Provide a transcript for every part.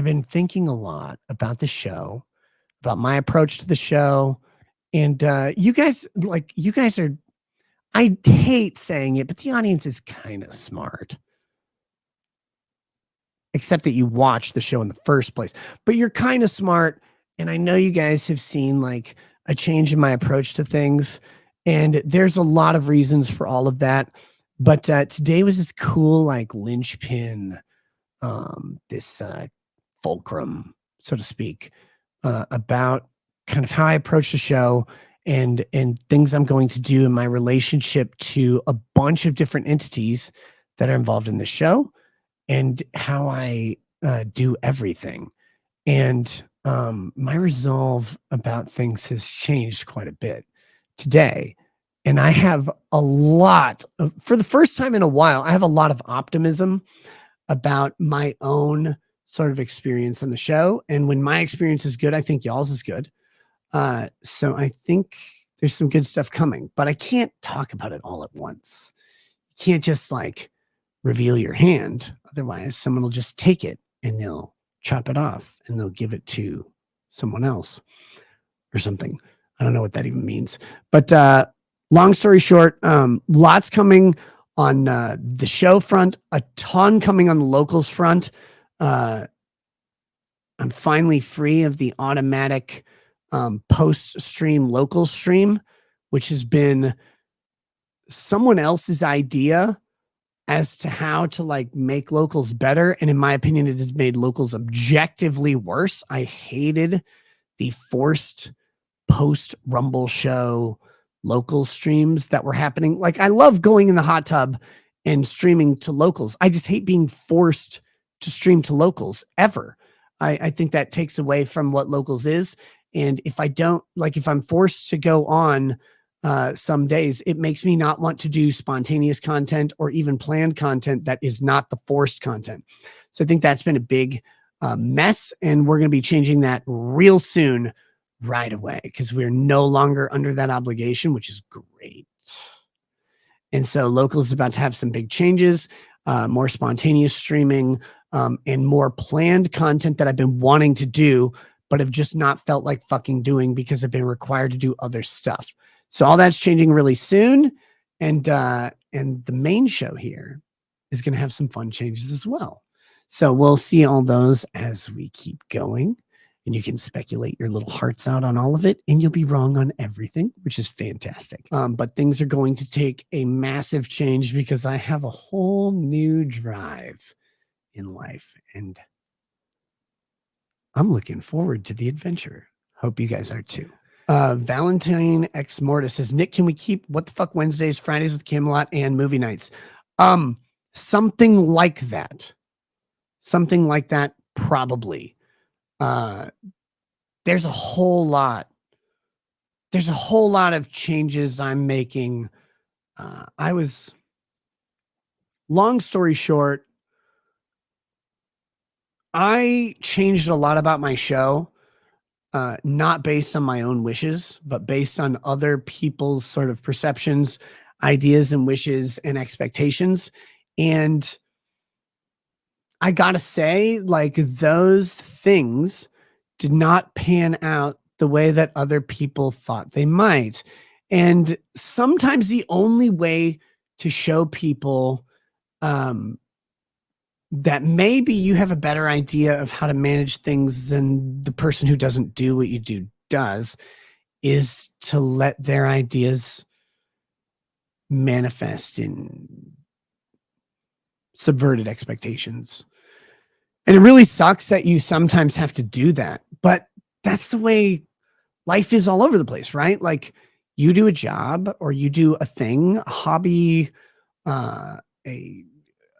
I've been thinking a lot about the show, about my approach to the show, and you guys are, I hate saying it, but the audience is kind of smart. Except that you watch the show in the first place. But you're kind of smart, and I know you guys have seen like a change in my approach to things, and there's a lot of reasons for all of that. But today was this cool like linchpin, this fulcrum, so to speak, about kind of how I approach the show and things I'm going to do in my relationship to a bunch of different entities that are involved in the show and how I do everything. And my resolve about things has changed quite a bit today. And I have a lot of, for the first time in a while, I have a lot of optimism about my own sort of experience on the show. And when my experience is good, I think y'all's is good. So I think there's some good stuff coming, but I can't talk about it all at once. You can't just like reveal your hand. Otherwise, someone will just take it and they'll chop it off and they'll give it to someone else or something. I don't know what that even means. But long story short, lots coming on the show front, a ton coming on the locals front. I'm finally free of the automatic post-stream local stream, which has been someone else's idea as to how to like make locals better. And in my opinion, it has made locals objectively worse. I hated the forced post Rumble show local streams that were happening. Like I love going in the hot tub and streaming to locals. I just hate being forced to stream to locals ever. I think that takes away from what locals is. And if I don't like, if I'm forced to go on some days, it makes me not want to do spontaneous content or even planned content that is not the forced content. So I think that's been a big mess, and we're going to be changing that real soon, right away, because we're no longer under that obligation, which is great. And so Local is about to have some big changes, more spontaneous streaming, and more planned content that I've been wanting to do, but have just not felt like fucking doing because I've been required to do other stuff. So all that's changing really soon. And the main show here is going to have some fun changes as well. So we'll see all those as we keep going. And you can speculate your little hearts out on all of it, and you'll be wrong on everything, which is fantastic. But things are going to take a massive change because I have a whole new drive in life, and I'm looking forward to the adventure. Hope you guys are too. Valentine X Mortis says, Nick, can we keep What the Fuck Wednesdays, Fridays with Camelot, and movie nights? Something like that. Something like that, probably. There's a whole lot of changes I'm making. Long story short, I changed a lot about my show, not based on my own wishes, but based on other people's sort of perceptions, ideas and wishes and expectations. And I gotta say, like, those things did not pan out the way that other people thought they might. And sometimes the only way to show people that maybe you have a better idea of how to manage things than the person who doesn't do what you do does is to let their ideas manifest in subverted expectations. And it really sucks that you sometimes have to do that, but that's the way life is all over the place, right? Like you do a job or you do a thing, a hobby,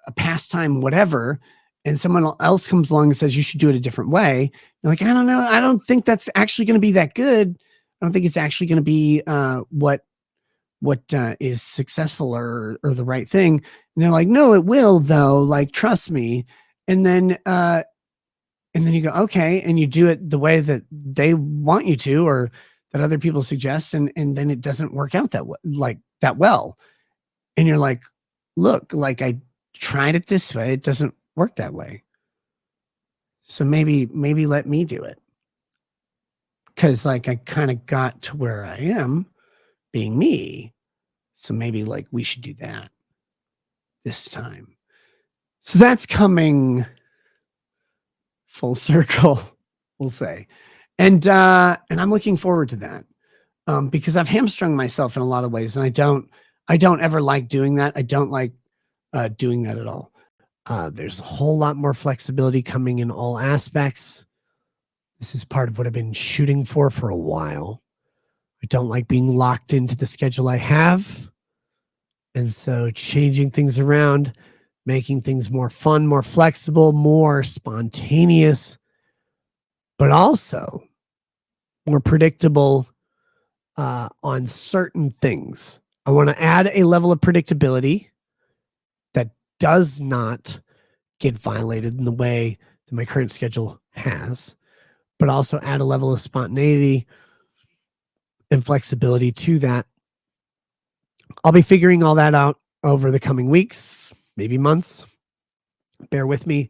a pastime, whatever, and someone else comes along and says you should do it a different way. You're like, I don't know. I don't think that's actually going to be that good. I don't think it's actually going to be what is successful or the right thing. And they're like, no, it will though. Like, trust me. And then you go, okay. And you do it the way that they want you to, or that other people suggest. And then it doesn't work out that well. And you're like, look, like I tried it this way. It doesn't work that way. So maybe let me do it. Cause like I kind of got to where I am being me. So maybe like we should do that this time. So that's coming full circle, we'll say. And I'm looking forward to that. Because I've hamstrung myself in a lot of ways, and I don't ever like doing that. I don't like doing that at all. There's a whole lot more flexibility coming in all aspects. This is part of what I've been shooting for a while. I don't like being locked into the schedule I have. And so changing things around, making things more fun, more flexible, more spontaneous, but also more predictable on certain things. I want to add a level of predictability that does not get violated in the way that my current schedule has, but also add a level of spontaneity and flexibility to that. I'll be figuring all that out over the coming weeks, maybe months. Bear with me.